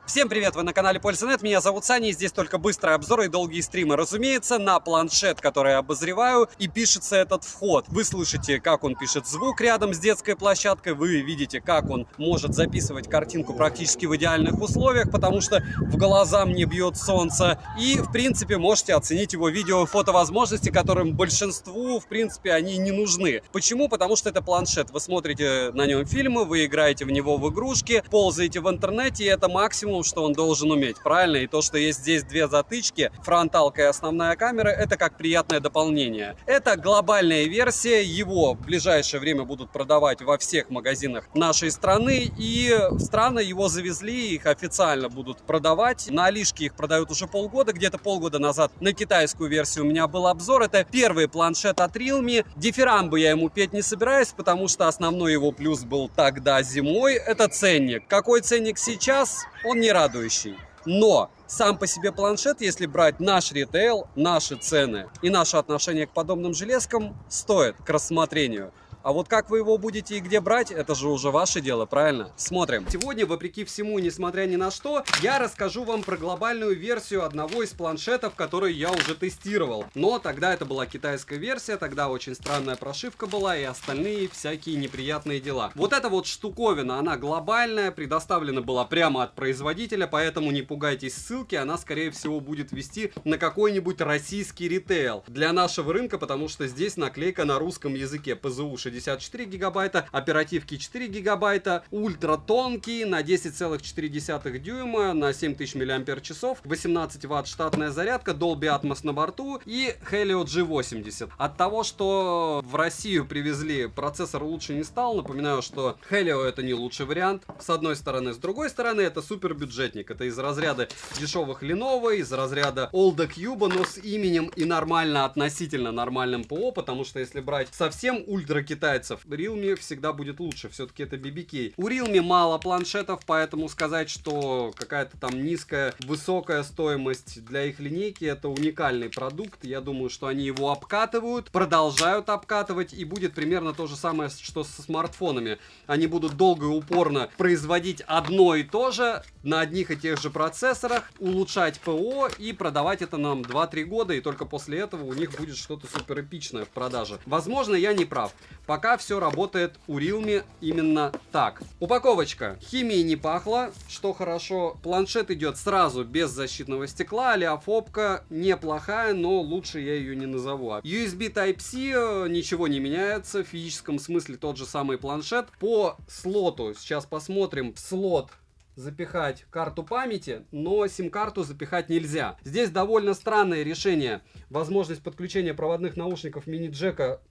Всем привет, вы на канале Польза.нет, меня зовут Саня, и здесь только быстрые обзоры и долгие стримы. Разумеется, на планшет, который я обозреваю, и пишется этот вход. Вы слышите, как он пишет звук рядом с детской площадкой, вы видите, как он может записывать картинку практически в идеальных условиях, потому что в глаза мне бьет солнце. И, в принципе, можете оценить его видео и фотовозможности, которым большинству, в принципе, они не нужны. Почему? Потому что это планшет. Вы смотрите на нем фильмы, вы играете в него в игрушки, ползаете в интернете, и это максимум, что он должен уметь, правильно? И то, что есть здесь две затычки, фронталка и основная камера, это как приятное дополнение. Это глобальная версия, его в ближайшее время будут продавать во всех магазинах нашей страны, и в страны его завезли, их официально будут продавать. На Алишке их продают уже полгода, где-то полгода назад на китайскую версию у меня был обзор. Это первый планшет от Realme. Дифирамбы я ему петь не собираюсь, потому что основной его плюс был тогда зимой, это ценник. Какой ценник сейчас? Он не радующий. Но сам по себе планшет, если брать наш ритейл, наши цены и наше отношение к подобным железкам, стоит к рассмотрению. А вот как вы его будете и где брать, это же уже ваше дело, правильно? Смотрим. Сегодня, вопреки всему, несмотря ни на что, я расскажу вам про глобальную версию одного из планшетов, который я уже тестировал. Но тогда это была китайская версия, тогда очень странная прошивка была и остальные всякие неприятные дела. Вот эта вот штуковина, она глобальная, предоставлена была прямо от производителя, поэтому не пугайтесь ссылки, она, скорее всего, будет вести на какой-нибудь российский ритейл для нашего рынка, потому что здесь наклейка на русском языке. ПЗУ 64 гигабайта, оперативки 4 гигабайта, ультра тонкий, на 10,4 дюйма, на 7000 мАч, 18 Вт штатная зарядка, Dolby Atmos на борту и Helio G80. От того, что в Россию привезли, процессор лучше не стал. Напоминаю, что Helio это не лучший вариант, с одной стороны. С другой стороны, это супер бюджетник. Это из разряда дешевых Lenovo, из разряда Olda Cube, но с именем и нормально, относительно нормальным ПО, потому что если брать совсем ультра китайцев, Realme всегда будет лучше, все-таки это BBK. У Realme мало планшетов, поэтому сказать, что какая-то там низкая, высокая стоимость для их линейки, это уникальный продукт. Я думаю, что они его обкатывают, продолжают обкатывать, и будет примерно то же самое, что со смартфонами. Они будут долго и упорно производить одно и то же на одних и тех же процессорах, улучшать ПО и продавать это нам 2-3 года, и только после этого у них будет что-то супер эпичное в продаже. Возможно, я не прав. Пока все работает у Realme именно так. Упаковочка. Химией не пахло, что хорошо. Планшет идет сразу без защитного стекла. Олеофобка неплохая, но лучше я ее не назову. USB Type-C ничего не меняется. В физическом смысле тот же самый планшет. По слоту. Сейчас посмотрим. В слот запихать карту памяти, но сим-карту запихать нельзя. Здесь довольно странное решение. Возможность подключения проводных наушников мини-джека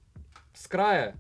с края.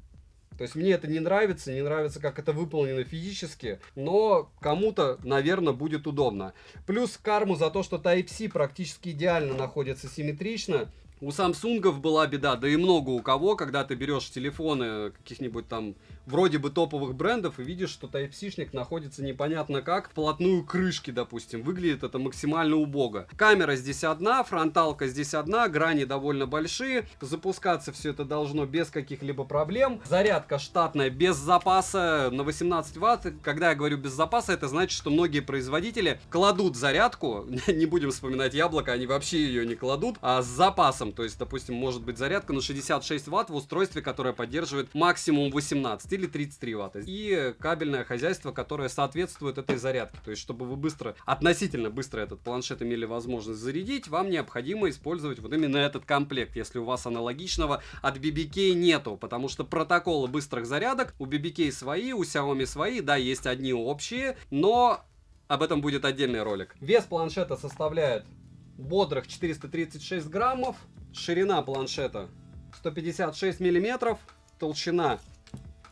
То есть мне это не нравится, как это выполнено физически, но кому-то, наверное, будет удобно. Плюс карму за то, что Type-C практически идеально находится симметрично. У Самсунгов была беда, да и много у кого, когда ты берешь телефоны каких-нибудь там вроде бы топовых брендов и видишь, что Type-C-шник находится непонятно как, вплотную к крышке, допустим. Выглядит это максимально убого. Камера здесь одна, фронталка здесь одна, грани довольно большие. Запускаться все это должно без каких-либо проблем. Зарядка штатная, без запаса на 18 Вт. Когда я говорю без запаса, это значит, что многие производители кладут зарядку, не будем вспоминать яблоко, они вообще ее не кладут, а с запасом. То есть, допустим, может быть зарядка на 66 Вт в устройстве, которое поддерживает максимум 18 или 33 Вт. И кабельное хозяйство, которое соответствует этой зарядке. То есть, чтобы вы относительно быстро этот планшет имели возможность зарядить, вам необходимо использовать вот именно этот комплект, если у вас аналогичного от BBK нету. Потому что протоколы быстрых зарядок у BBK свои, у Xiaomi свои, да, есть одни общие, но об этом будет отдельный ролик. Вес планшета составляет бодрых 436 граммов, ширина планшета 156 миллиметров, толщина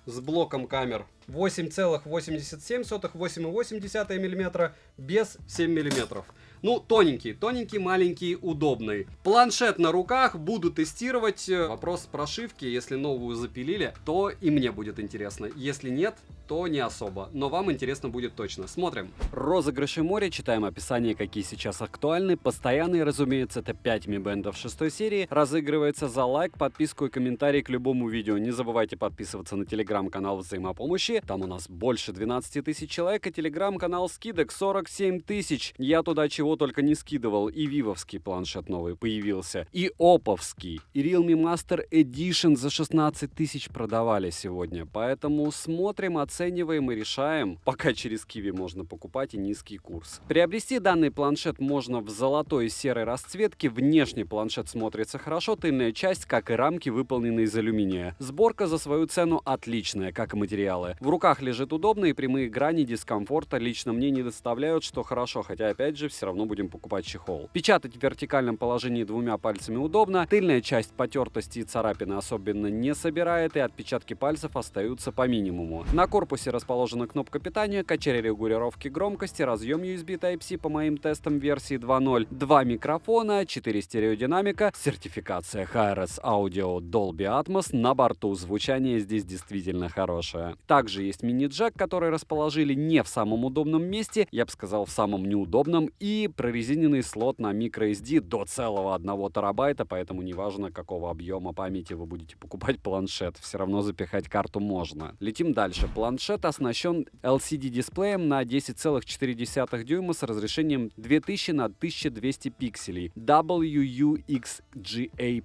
с блоком камер 8,87, 8,8 мм, без 7 мм. Ну, тоненький, маленький, удобный. Планшет на руках, буду тестировать. Вопрос прошивки, если новую запилили, то и мне будет интересно. Если нет, то не особо, но вам интересно будет точно. Смотрим. Розыгрыши моря, читаем описание, какие сейчас актуальны. Постоянный, разумеется, это 5 ми-бендов 6 серии. Разыгрывается за лайк, подписку и комментарий к любому видео. Не забывайте подписываться на телеграм-канал взаимопомощи. Там у нас больше 12 тысяч человек, и телеграм-канал скидок 47 тысяч. Я туда чего только не скидывал. И вивовский планшет новый появился, и оповский, и Realme Master Edition за 16 тысяч продавали сегодня. Поэтому смотрим, оцениваем и решаем, пока через Киви можно покупать и низкий курс. Приобрести данный планшет можно в золотой и серой расцветке. Внешний планшет смотрится хорошо, тыльная часть, как и рамки, выполнены из алюминия. Сборка за свою цену отличная, как и материалы. В руках лежит удобно, и прямые грани дискомфорта лично мне не доставляют, что хорошо, хотя опять же все равно будем покупать чехол. Печатать в вертикальном положении двумя пальцами удобно, тыльная часть потертости и царапины особенно не собирает, и отпечатки пальцев остаются по минимуму. На корпусе расположена кнопка питания, качели регулировки громкости, разъем USB Type-C по моим тестам версии 2.0, 2 микрофона, 4 стереодинамика, сертификация HRS Audio Dolby Atmos на борту. Звучание здесь действительно хорошее. Также есть мини-джек, который расположили не в самом удобном месте, я бы сказал, в самом неудобном, и прорезиненный слот на microSD до целого 1 терабайта, поэтому неважно, какого объема памяти вы будете покупать планшет, все равно запихать карту можно. Летим дальше. Планшет оснащен LCD-дисплеем на 10,4 дюйма с разрешением 2000 на 1200 пикселей WUXGA+.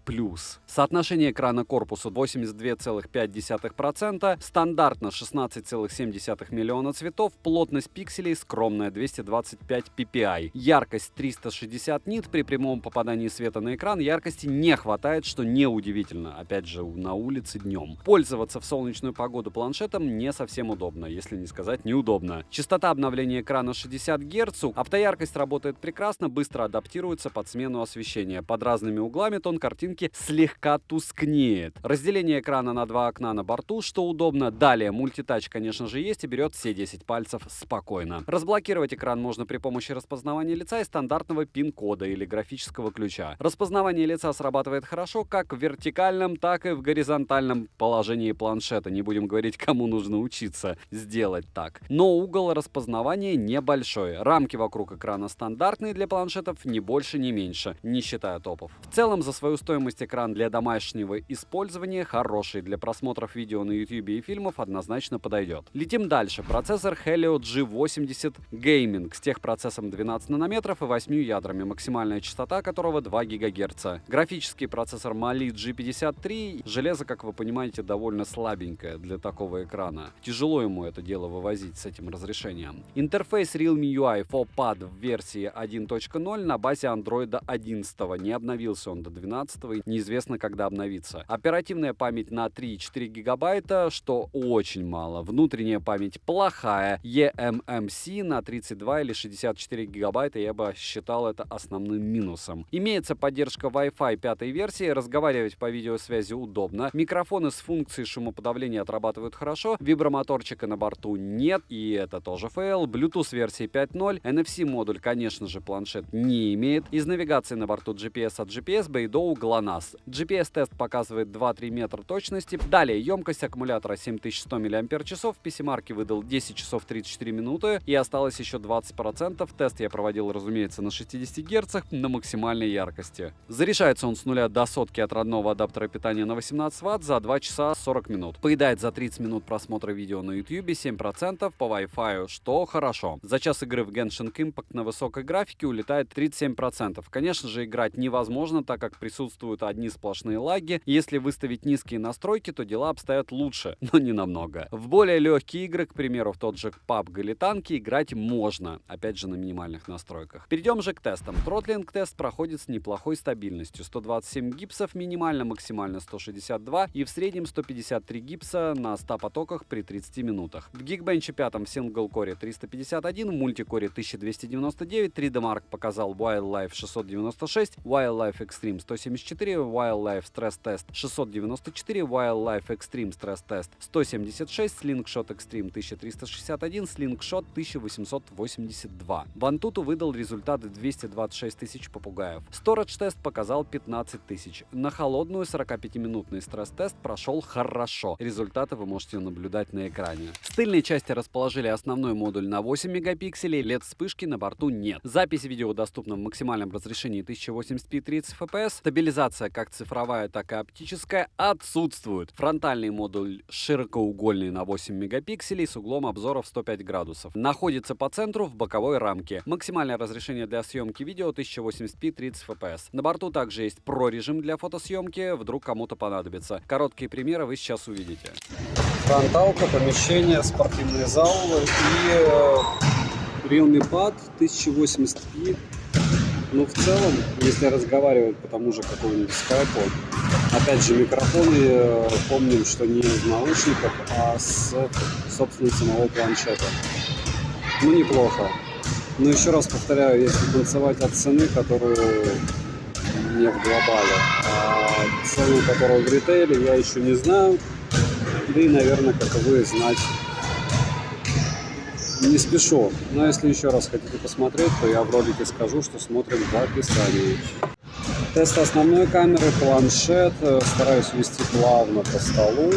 Соотношение экрана к корпусу 82,5%, стандартно 16,7 миллиона цветов, плотность пикселей скромная 225 ppi, яркость 360 нит, при прямом попадании света на экран яркости не хватает, что неудивительно, опять же, на улице днем. Пользоваться в солнечную погоду планшетом не совсем удобно, если не сказать неудобно. Частота обновления экрана 60 Гц, автояркость работает прекрасно, быстро адаптируется под смену освещения. Под разными углами тон картинки слегка тускнеет. Разделение экрана на 2 окна на борту, что удобно. Далее мультитач, конечно же, есть и берет все 10 пальцев спокойно. Разблокировать экран можно при помощи распознавания лица и стандартного пин-кода или графического ключа. Распознавание лица срабатывает хорошо как в вертикальном, так и в горизонтальном положении планшета. Не будем говорить, кому нужно учиться сделать так. Но угол распознавания небольшой. Рамки вокруг экрана стандартные для планшетов, ни больше, ни меньше, не считая топов. В целом, за свою стоимость экран для домашнего использования хороший. Для просмотров видео на YouTube и фильмов однозначно подойдет. Летим дальше. Процессор Helio G80 Gaming с техпроцессом 12 нанометров и 8 ядрами, максимальная частота которого 2 ГГц. Графический процессор Mali G53. Железо, как вы понимаете, довольно слабенькое для такого экрана. Тяжело ему это дело вывозить с этим разрешением. Интерфейс Realme UI 4Pad в версии 1.0 на базе Android 11. Не обновился он до 12, неизвестно, когда обновится. Оперативная память на 3,4 гигабайта, что очень мало. Внутренняя память плохая. eMMC на 32 или 64 гигабайта, я бы считал это основным минусом. Имеется поддержка Wi-Fi 5 версии, разговаривать по видеосвязи удобно. Микрофоны с функцией шумоподавления отрабатывают хорошо, вибромоторчика на борту нет, и это тоже фейл. Bluetooth версии 5.0, NFC-модуль, конечно же, планшет не имеет. Из навигации на борту GPS от GPS, Beidou, GLONASS. GPS-тест показывает 2-3 метра точности. Далее, емкость аккумулятора 7100 мАч, PC-марки выдал 10 часов 34 минуты, и осталось еще 20%. Тест я проводил, разумеется, на 60 Гц на максимальной яркости. Заряжается он с 0 до сотки от родного адаптера питания на 18 Вт за 2 часа 40 минут. Поедает за 30 минут просмотра видео на YouTube 7% по Wi-Fi, что хорошо. За час игры в Genshin Impact на высокой графике улетает 37%. Конечно же, играть невозможно, так как присутствуют одни сплошные лаги. Если выставить низкие настройки, то дела обстоят лучше, но не намного. В более легкие игры, к примеру, в тот же PUBG или танки, играть можно, опять же на минимальных настройках. Перейдем же к тестам. Тротлинг-тест проходит с неплохой стабильностью. 127 гипсов минимально, максимально 162 и в среднем 153 гипса на 100 потоках при 30 минутах. В Geekbench 5 в сингл-коре 351, в мультикоре 1299, 3D Mark показал Wildlife 696, Wildlife Extreme 174, Wildlife Stress Test 694, Wildlife Extreme Stress Test 176, Slingshot Extreme 1361, Slingshot 1882. В Antutu выдал выдал результаты 226 тысяч попугаев. Storage-тест показал 15 тысяч. На холодную 45-минутный стресс-тест прошел хорошо. Результаты вы можете наблюдать на экране. В тыльной части расположили основной модуль на 8 мегапикселей, LED-вспышки на борту нет. Запись видео доступна в максимальном разрешении 1080p 30 fps. Стабилизация как цифровая, так и оптическая отсутствует. Фронтальный модуль широкоугольный на 8 мегапикселей с углом обзора в 105 градусов. Находится по центру в боковой рамке. Максимальное разрешение для съемки видео 1080p 30 fps. На борту также есть Pro-режим для фотосъемки, вдруг кому-то понадобится. Короткие примеры вы сейчас увидите. Фронталка, помещение, спортивный зал и Realme Pad 1080p. Ну, в целом, если разговаривать по тому же какому-нибудь скайпу, опять же, микрофоны, помним, что не из наушников, а с, собственно, самого планшета. Ну, неплохо. Но еще раз повторяю, если танцевать от цены, которую не в глобале, а цену, которую в ритейле, я еще не знаю. Да и, наверное, как и вы, знать не спешу. Но если еще раз хотите посмотреть, то я в ролике скажу, что смотрим в описании. Тест основной камеры, планшет. Стараюсь вести плавно по столу.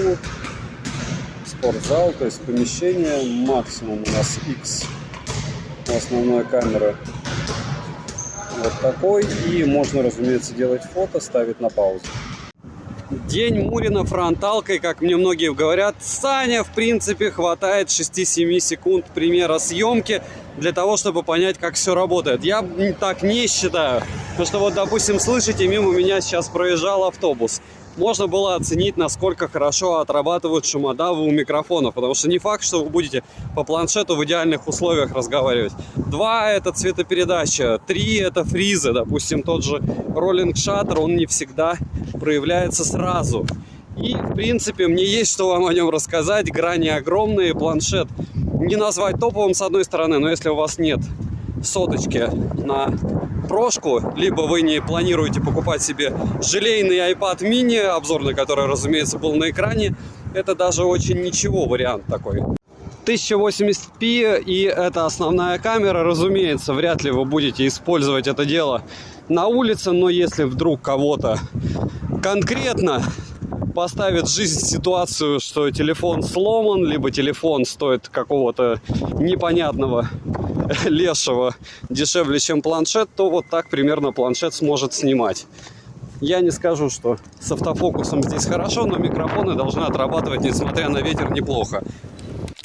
Спортзал, то есть помещение. Максимум у нас X у основной камеры. Вот такой. И можно, разумеется, делать фото, ставить на паузу. День Мурина фронталкой, как мне многие говорят. Саня, в принципе, хватает 6-7 секунд примера съемки для того, чтобы понять, как все работает. Я так не считаю. Потому что вот, допустим, слышите, мимо меня сейчас проезжал автобус. Можно было оценить, насколько хорошо отрабатывают шумодавы у микрофонов. Потому что не факт, что вы будете по планшету в идеальных условиях разговаривать. 2 – это цветопередача. 3 – это фризы. Допустим, тот же роллинг шаттер, он не всегда проявляется сразу. И, в принципе, мне есть что вам о нем рассказать. Грани огромные. Планшет не назвать топовым, с одной стороны, но если у вас нет соточки на прошку, либо вы не планируете покупать себе желейный iPad mini, обзорный, который, разумеется, был на экране, это даже очень ничего вариант такой. 1080p, и это основная камера, разумеется, вряд ли вы будете использовать это дело на улице, но если вдруг кого-то конкретно поставит жизнь в ситуацию, что телефон сломан, либо телефон стоит какого-то непонятного лешего дешевле, чем планшет, то вот так примерно планшет сможет снимать. Я не скажу, что с автофокусом здесь хорошо, но микрофоны должны отрабатывать, несмотря на ветер, неплохо.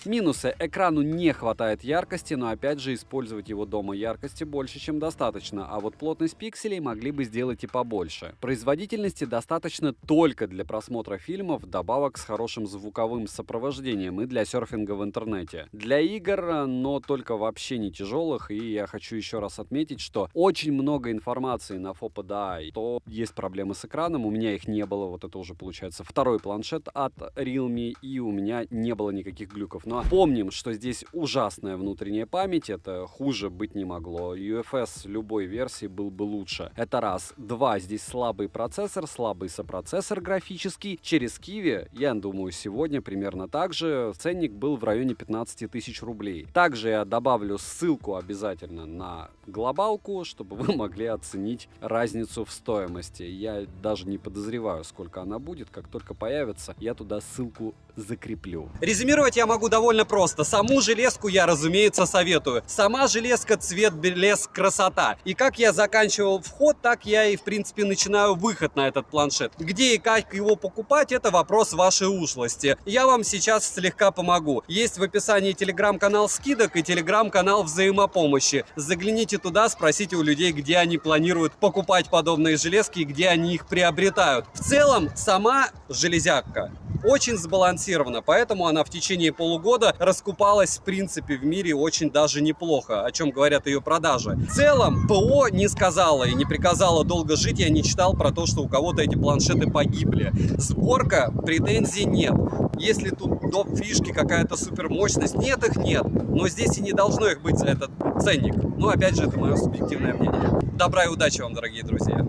Минусы. Экрану не хватает яркости, но опять же использовать его дома яркости больше, чем достаточно, а вот плотность пикселей могли бы сделать и побольше. Производительности достаточно только для просмотра фильмов, добавок с хорошим звуковым сопровождением и для серфинга в интернете. Для игр, но только вообще не тяжелых, и я хочу еще раз отметить, что очень много информации на FOPDI, то есть проблемы с экраном, у меня их не было, вот это уже получается второй планшет от Realme, и у меня не было никаких глюков. Но помним, что здесь ужасная внутренняя память, это хуже быть не могло. UFS любой версии был бы лучше. Это раз. 2. Здесь слабый процессор, слабый сопроцессор графический. Через Kiwi, я думаю, сегодня примерно так же. Ценник был в районе 15 тысяч рублей. Также я добавлю ссылку обязательно на глобалку, чтобы вы могли оценить разницу в стоимости. Я даже не подозреваю, сколько она будет. Как только появится, я туда ссылку закреплю. Резюмировать я могу довольно просто. Саму железку я, разумеется, советую. Сама железка, цвет, блеск, красота. И как я заканчивал вход, так я и, в принципе, начинаю выход на этот планшет. Где и как его покупать, это вопрос вашей ушлости. Я вам сейчас слегка помогу. Есть в описании телеграм-канал скидок и телеграм-канал взаимопомощи. Загляните туда, спросите у людей, где они планируют покупать подобные железки и где они их приобретают. В целом, сама железяка очень сбалансирована, поэтому она в течение полугода раскупалась, в принципе, в мире очень даже неплохо, о чем говорят ее продажи. В целом, ПО не сказала и не приказала долго жить, я не читал про то, что у кого-то эти планшеты погибли. Сборка, претензий нет. Если тут доп. Фишки, какая-то супермощность, нет, их нет. Но здесь и не должно их быть за этот ценник. Ну, опять же, это мое субъективное мнение. Добра и удачи вам, дорогие друзья.